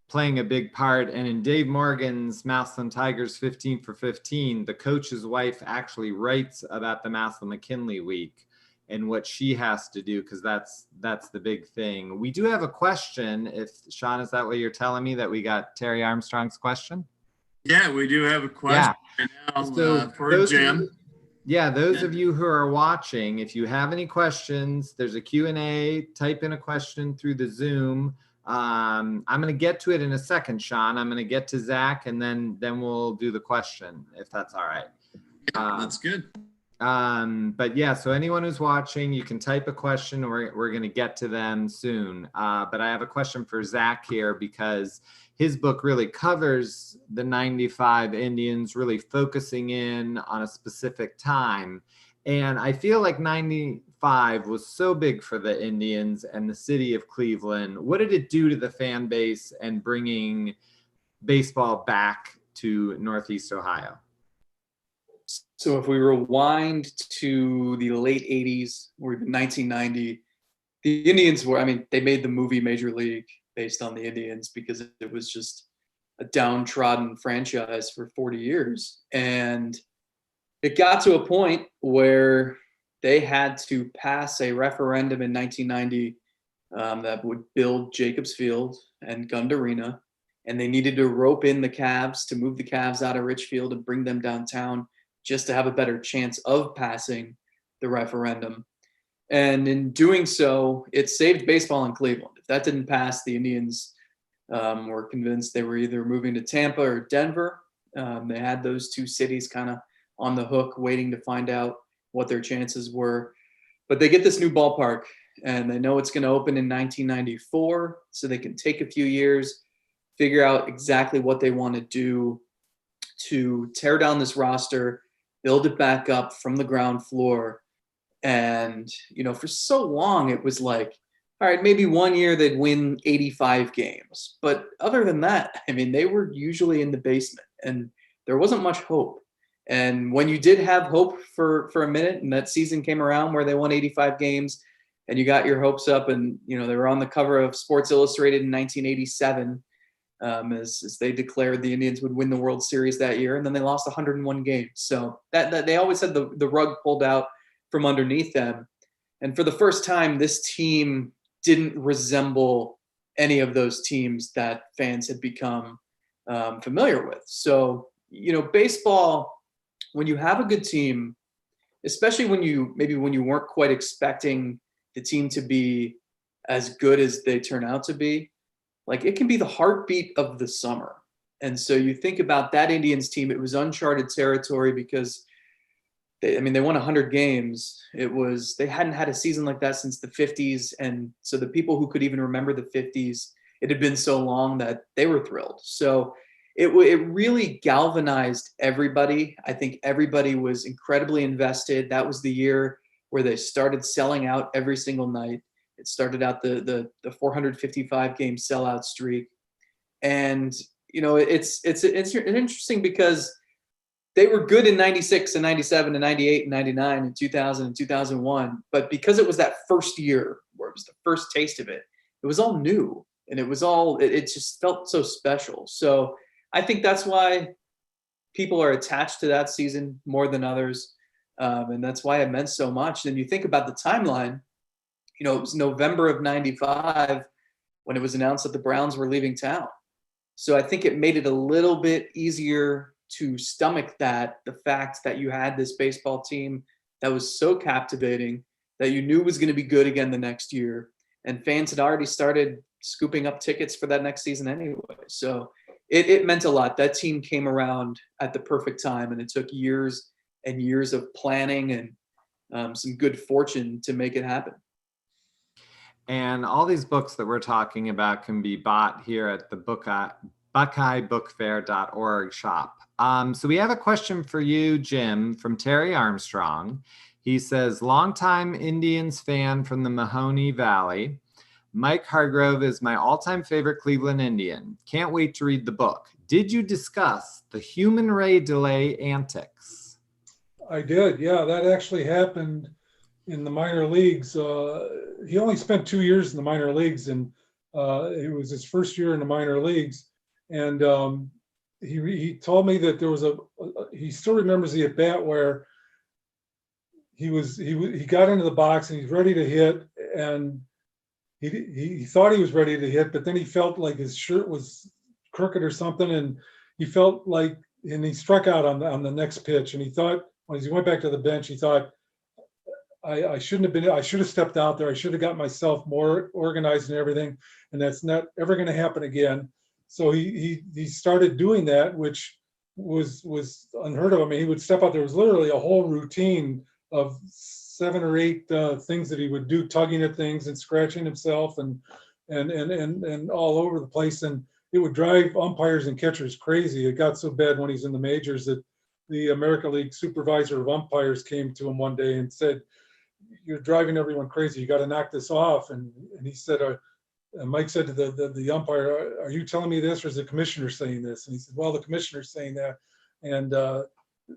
playing a big part. And in Dave Morgan's Massillon Tigers 15 for 15, the coach's wife actually writes about the Massillon McKinley week and what she has to do, because that's the big thing. We do have a question. If Sean, is that what you're telling me, that we got Terry Armstrong's question? Yeah, we do have a question right now So for Jim. Those of you who are watching, if you have any questions, there's a Q&A. Type in a question through the Zoom. I'm going to get to it in a second, Sean. I'm going to get to Zach, and then we'll do the question, if that's all right. That's good. But yeah, so anyone who's watching, you can type a question. We're going to get to them soon. But I have a question for Zach here, because his book really covers the 95 Indians, really focusing in on a specific time. And I feel like 95 was so big for the Indians and the city of Cleveland. What did it do to the fan base and bringing baseball back to Northeast Ohio? So if we rewind to the late 80s or even 1990, the Indians were, they made the movie Major League based on the Indians because it was just a downtrodden franchise for 40 years. And it got to a point where they had to pass a referendum in 1990 that would build Jacobs Field and Gund Arena. And they needed to rope in the Cavs to move the Cavs out of Richfield and bring them downtown just to have a better chance of passing the referendum. And in doing so, it saved baseball in Cleveland. If that didn't pass, the Indians were convinced they were either moving to Tampa or Denver. They had those two cities kind of on the hook, waiting to find out what their chances were. But they get this new ballpark, and they know it's going to open in 1994, so they can take a few years, figure out exactly what they want to do to tear down this roster, build it back up from the ground floor. And, for so long, it was like, all right, maybe one year they'd win 85 games. But other than that, they were usually in the basement, and there wasn't much hope. And when you did have hope for a minute, and that season came around where they won 85 games, and you got your hopes up, and, they were on the cover of Sports Illustrated in 1987, as they declared the Indians would win the World Series that year, and then they lost 101 games. So that they always had the rug pulled out from underneath them. And for the first time, this team didn't resemble any of those teams that fans had become familiar with. So, baseball, when you have a good team, especially when you weren't quite expecting the team to be as good as they turn out to be, like, it can be the heartbeat of the summer. And so you think about that Indians team, it was uncharted territory because they won 100 games. They hadn't had a season like that since the 50s. And so the people who could even remember the 50s, it had been so long that they were thrilled. So it really galvanized everybody. I think everybody was incredibly invested. That was the year where they started selling out every single night. It started out the 455 game sellout streak. And, it's interesting because they were good in 96 and 97 and 98 and 99 and 2000 and 2001. But because it was that first year where it was the first taste of it, it was all new, and it just felt so special. So I think that's why people are attached to that season more than others. And that's why it meant so much. And you think about the timeline, it was November of 95 when it was announced that the Browns were leaving town. So I think it made it a little bit easier to stomach the fact that you had this baseball team that was so captivating, that you knew was going to be good again the next year. And fans had already started scooping up tickets for that next season anyway. So it meant a lot. That team came around at the perfect time, and it took years and years of planning and some good fortune to make it happen. And all these books that we're talking about can be bought here at the BuckeyeBookFair.org shop. So we have a question for you, Jim, from Terry Armstrong. He says, longtime Indians fan from the Mahoney Valley. Mike Hargrove is my all-time favorite Cleveland Indian. Can't wait to read the book. Did you discuss the human ray delay antics? I did. Yeah, that actually happened in the minor leagues. He only spent 2 years in the minor leagues, and it was his first year in the minor leagues. And he told me that there was he still remembers the at bat where he got into the box and he's ready to hit, and he thought he was ready to hit, but then he felt like his shirt was crooked or something, and he felt like, and he struck out on the next pitch, and he thought, when he went back to the bench, he thought, I shouldn't have been, I should have stepped out there. I should have got myself more organized and everything. And that's not ever going to happen again. So he started doing that, which was unheard of. I mean, he would step out. There was literally a whole routine of 7 or 8 things that he would do, tugging at things and scratching himself and all over the place. And it would drive umpires and catchers crazy. It got so bad when he's in the majors that the American League supervisor of umpires came to him one day and said, "You're driving everyone crazy. You got to knock this off." And he said, Mike said to the umpire, "Are you telling me this, or is the commissioner saying this?" And he said, "Well, the commissioner's saying that." And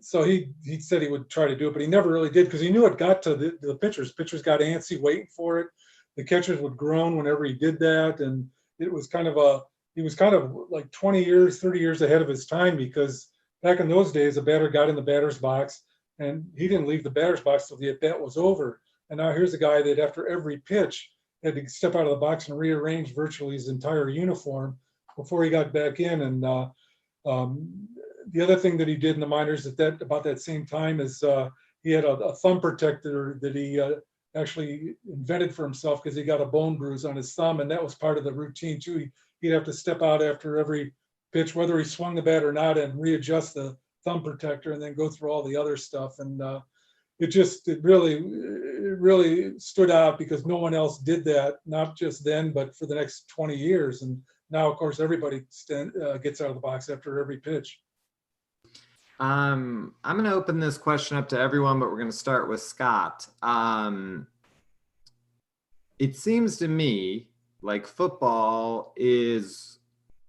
so he said he would try to do it, but he never really did, because he knew it got to the pitchers. Pitchers got antsy waiting for it. The catchers would groan whenever he did that. And it was he was kind of like 20 years, 30 years ahead of his time, because back in those days, a batter got in the batter's box and he didn't leave the batter's box till the at bat was over. And now here's a guy that after every pitch had to step out of the box and rearrange virtually his entire uniform before he got back in. And the other thing that he did in the minors at about that same time is he had a thumb protector that he actually invented for himself, because he got a bone bruise on his thumb, and that was part of the routine too. He'd have to step out after every pitch, whether he swung the bat or not, and readjust the thumb protector and then go through all the other stuff. And it really stood out, because no one else did that, not just then, but for the next 20 years. And now, of course, everybody gets out of the box after every pitch. I'm going to open this question up to everyone, but we're going to start with Scott. It seems to me like football is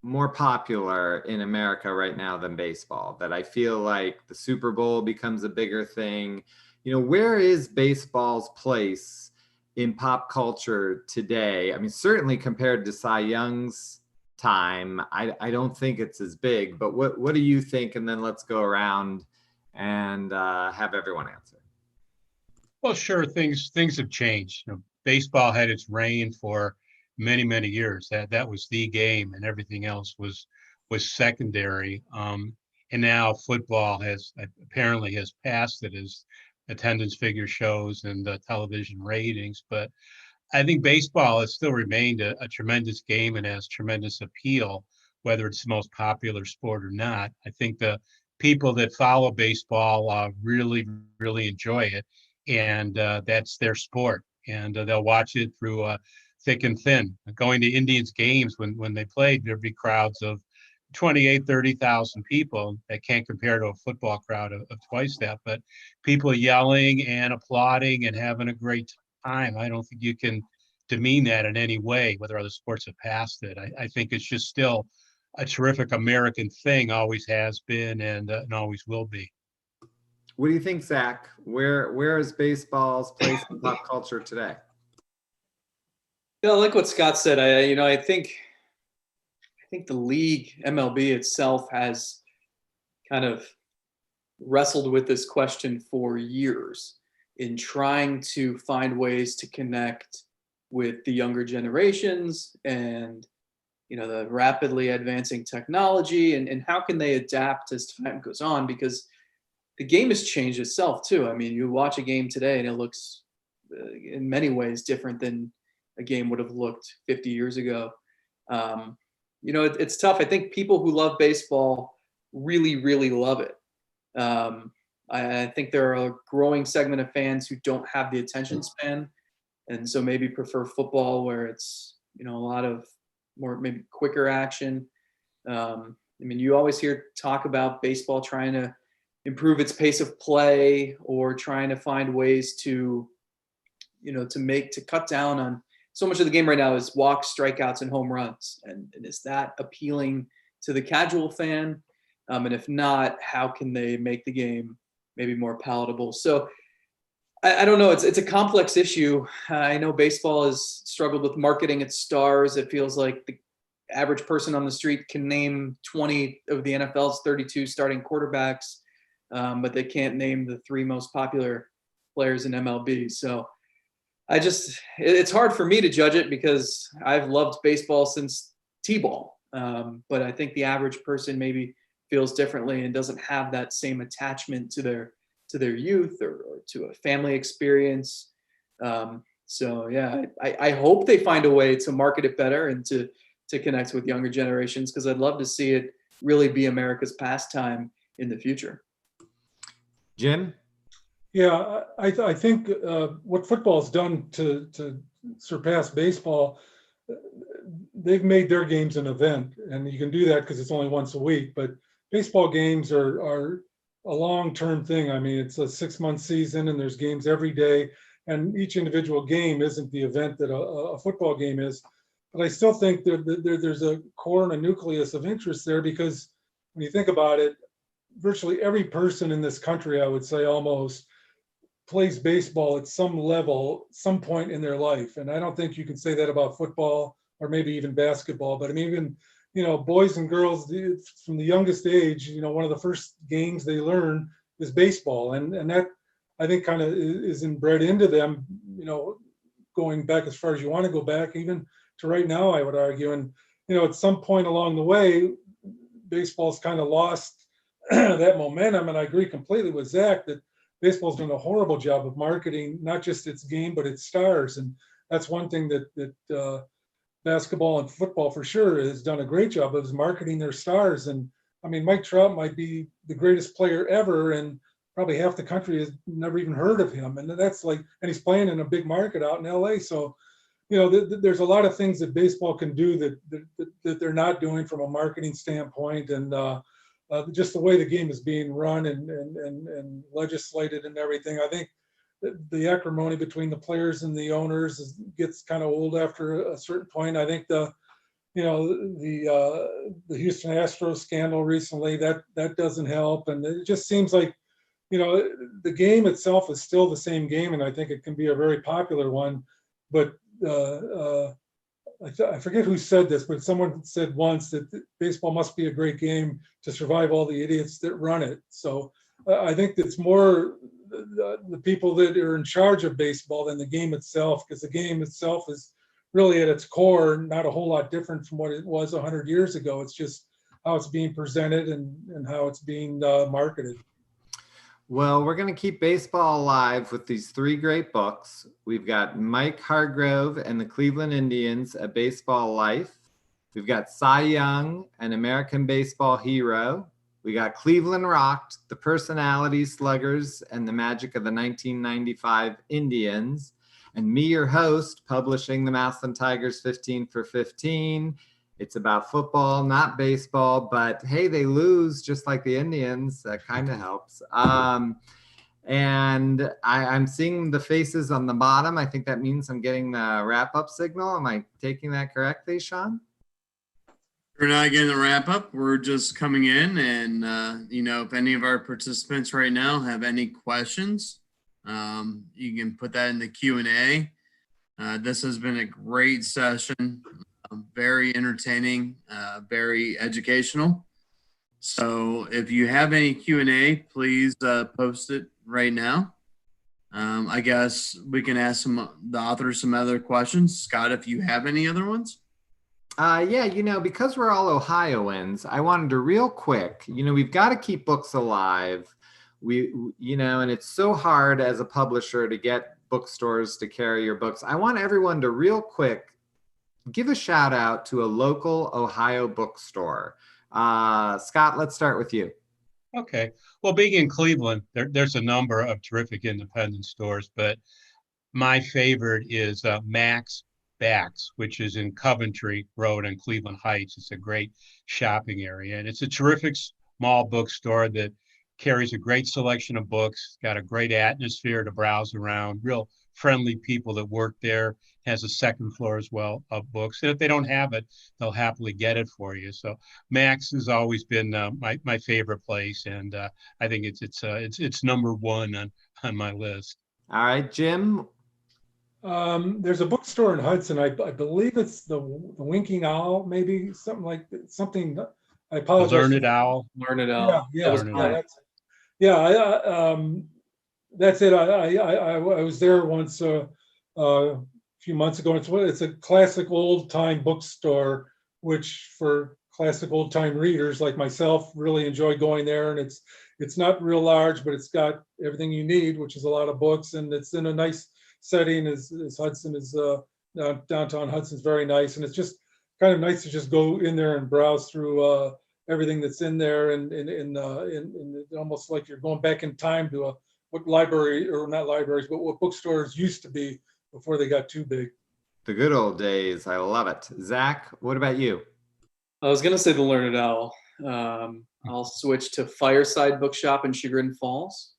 more popular in America right now than baseball, that I feel like the Super Bowl becomes a bigger thing. You know, where is baseball's place in pop culture today? I mean, certainly compared to Cy Young's time, I don't think it's as big, but what do you think? And then let's go around and have everyone answer. Well, sure, things have changed. You know, baseball had its reign for many, many years. That was the game, and everything else was secondary. And now football apparently has passed it as attendance figure shows and television ratings. But I think baseball has still remained a tremendous game and has tremendous appeal, whether it's the most popular sport or not. I think the people that follow baseball really, really enjoy it, and that's their sport. And they'll watch it through thick and thin. Going to Indians games, when they played, there'd be crowds of 28, 30,000 people. That can't compare to a football crowd of twice that, but people yelling and applauding and having a great time. I don't think you can demean that in any way, whether other sports have passed it. I think it's just still a terrific American thing, always has been, and always will be. What do you think, Zach? Where is baseball's place in pop culture today? Yeah, I like what Scott said. I think the league, MLB itself, has kind of wrestled with this question for years in trying to find ways to connect with the younger generations and, the rapidly advancing technology, and how can they adapt as time goes on, because the game has changed itself too. I mean, you watch a game today and it looks in many ways different than a game would have looked 50 years ago. It's tough. I think people who love baseball really, really love it. I think there are a growing segment of fans who don't have the attention span and so maybe prefer football where it's, a lot of more maybe quicker action. I mean, you always hear talk about baseball trying to improve its pace of play or trying to find ways to, to cut down on so much of the game right now is walks, strikeouts, and home runs. And is that appealing to the casual fan? And if not, how can they make the game maybe more palatable? So I don't know. It's a complex issue. I know baseball has struggled with marketing its stars. It feels like the average person on the street can name 20 of the NFL's 32 starting quarterbacks, but they can't name the 3 most popular players in MLB. So it's hard for me to judge it because I've loved baseball since T-ball. But I think the average person maybe feels differently and doesn't have that same attachment to their youth or to a family experience. So yeah, I hope they find a way to market it better and to connect with younger generations, because I'd love to see it really be America's pastime in the future. Jim? Yeah, I think what football's done to surpass baseball, they've made their games an event, and you can do that because it's only once a week. But baseball games are a long-term thing. I mean, it's a 6-month season, and there's games every day, and each individual game isn't the event that a football game is. But I still think that there's a core and a nucleus of interest there, because when you think about it, virtually every person in this country, I would say almost, plays baseball at some level, some point in their life. And I don't think you can say that about football or maybe even basketball. But I mean, even, boys and girls from the youngest age, one of the first games they learn is baseball. And that, I think, kind of is inbred into them, going back as far as you want to go back, even to right now, I would argue. And, at some point along the way, baseball's kind of lost that momentum. And I agree completely with Zach that baseball's done a horrible job of marketing, not just its game, but its stars. And that's one thing that basketball and football for sure has done a great job of, is marketing their stars. And I mean, Mike Trout might be the greatest player ever, and probably half the country has never even heard of him. And that's and he's playing in a big market out in LA. So, there's a lot of things that baseball can do that they're not doing from a marketing standpoint. And just the way the game is being run and legislated and everything. I think the acrimony between the players and the owners gets kind of old after a certain point. I think the Houston Astros scandal recently, that doesn't help. And it just seems like, the game itself is still the same game, and I think it can be a very popular one. But I forget who said this, but someone said once that baseball must be a great game to survive all the idiots that run it. So I think it's more the people that are in charge of baseball than the game itself, because the game itself is really at its core not a whole lot different from what it was 100 years ago. It's just how it's being presented and how it's being marketed. Well, we're going to keep baseball alive with these 3 great books. We've got Mike Hargrove and the Cleveland Indians, A Baseball Life. We've got Cy Young, An American Baseball Hero. We got Cleveland Rocked, The Personality Sluggers and the Magic of the 1995 Indians. And me, your host, publishing the Massillon Tigers 15 for 15. It's about football, not baseball, but hey, they lose just like the Indians. That kind of helps. And I'm seeing the faces on the bottom. I think that means I'm getting the wrap-up signal. Am I taking that correctly, Sean? We're not getting the wrap up. We're just coming in, and if any of our participants right now have any questions, you can put that in the Q&A. This has been a great session. Very entertaining, very educational. So if you have any Q&A, please post it right now. I guess we can ask the authors some other questions. Scott, if you have any other ones? Yeah, because we're all Ohioans, I wanted to real quick, we've got to keep books alive. And it's so hard as a publisher to get bookstores to carry your books. I want everyone to real quick give a shout out to a local Ohio bookstore. Scott, let's start with you. Okay. Well, being in Cleveland, there's a number of terrific independent stores, but my favorite is Max Backs, which is in Coventry Road in Cleveland Heights. It's a great shopping area, and it's a terrific small bookstore that carries a great selection of books, got a great atmosphere to browse around, real friendly people that work there, has a second floor as well of books. And if they don't have it, they'll happily get it for you. So Max has always been my favorite place, and I think it's number one on my list. All right, Jim. There's a bookstore in Hudson. I believe it's the Winking Owl, maybe something like that, something. I The apologize. Learned Owl. Learn it out. Yeah, That was Learned yeah, mine. that's it. I was there once a few months ago. It's a classic old time bookstore, which for classic old time readers like myself really enjoy going there. And it's not real large, but it's got everything you need, which is a lot of books, and it's in a nice setting. As Hudson is downtown Hudson's very nice, and it's just kind of nice to just go in there and browse through everything that's in there, and almost like you're going back in time to what library, or not libraries, but what bookstores used to be before they got too big. The good old days. I love it. Zach, what about you? I was gonna say the Learned Owl. I'll switch to Fireside Bookshop in Chagrin Falls.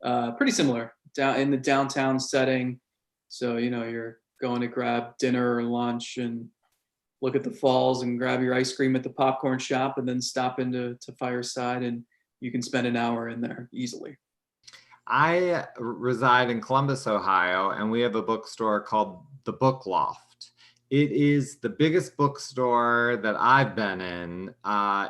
Pretty similar, down in the downtown setting. So you're going to grab dinner or lunch and look at the falls and grab your ice cream at the popcorn shop, and then stop into Fireside, and you can spend an hour in there easily. I reside in Columbus, Ohio, and we have a bookstore called the Book Loft. It is the biggest bookstore that I've been in.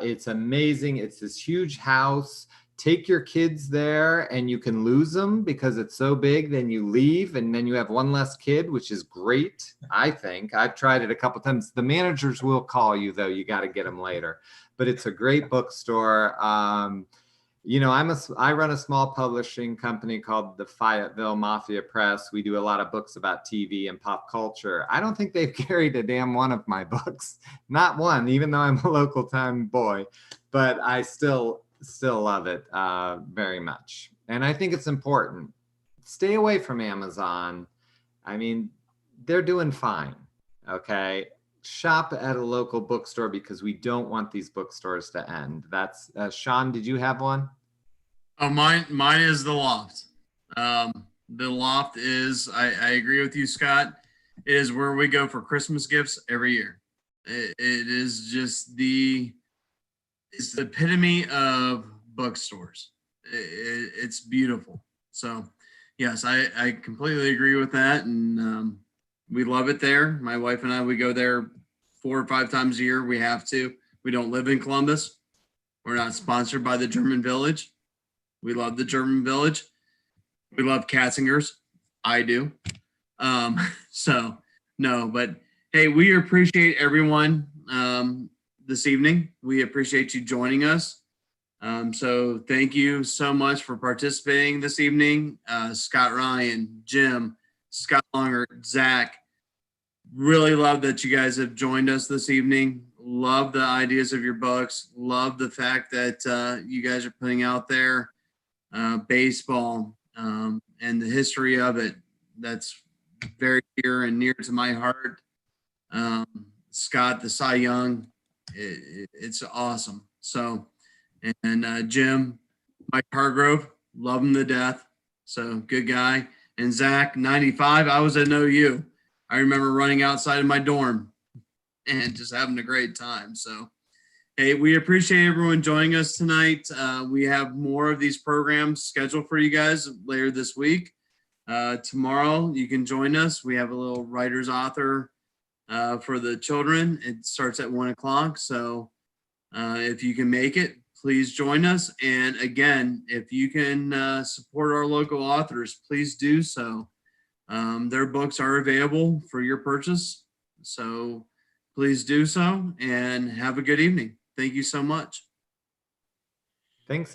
It's amazing. It's this huge house. Take your kids there and you can lose them because it's so big. Then you leave and then you have one less kid, which is great, I think. I've tried it a couple times. The managers will call you, though. You got to get them later. But it's a great bookstore. I run a small publishing company called the Fayetteville Mafia Press. We do a lot of books about TV and pop culture. I don't think they've carried a damn one of my books. Not one, even though I'm a local time boy. But I still love it very much. And I think it's important. Stay away from Amazon. I mean, they're doing fine. Okay. Shop at a local bookstore because we don't want these bookstores to end. That's Sean, did you have one? Oh, mine is the Loft. The Loft is, I agree with you, Scott. It is where we go for Christmas gifts every year. It is just it's the epitome of bookstores. It's beautiful. So yes, I completely agree with that. And we love it there. My wife and I, we go there 4 or 5 times a year. We have to. We don't live in Columbus. We're not sponsored by the German Village. We love the German Village. We love Katzinger's. I do. So no, but hey, we appreciate everyone this evening. We appreciate you joining us. So thank you so much for participating this evening. Scott Ryan, Jim, Scott Longert, Zach. Really love that you guys have joined us this evening. Love the ideas of your books. Love the fact that you guys are putting out there baseball and the history of it. That's very dear and near to my heart. Scott, the Cy Young, it's awesome. So, and Jim, Mike Hargrove, love him to death. So good guy. And Zach, 95, I was at OU. I remember running outside of my dorm and just having a great time. So, hey, we appreciate everyone joining us tonight. We have more of these programs scheduled for you guys later this week. Tomorrow, you can join us. We have a little writer's author for the children. It starts at 1 o'clock. So if you can make it, please join us. And again, if you can support our local authors, please do so. Their books are available for your purchase. So please do so and have a good evening. Thank you so much. Thanks,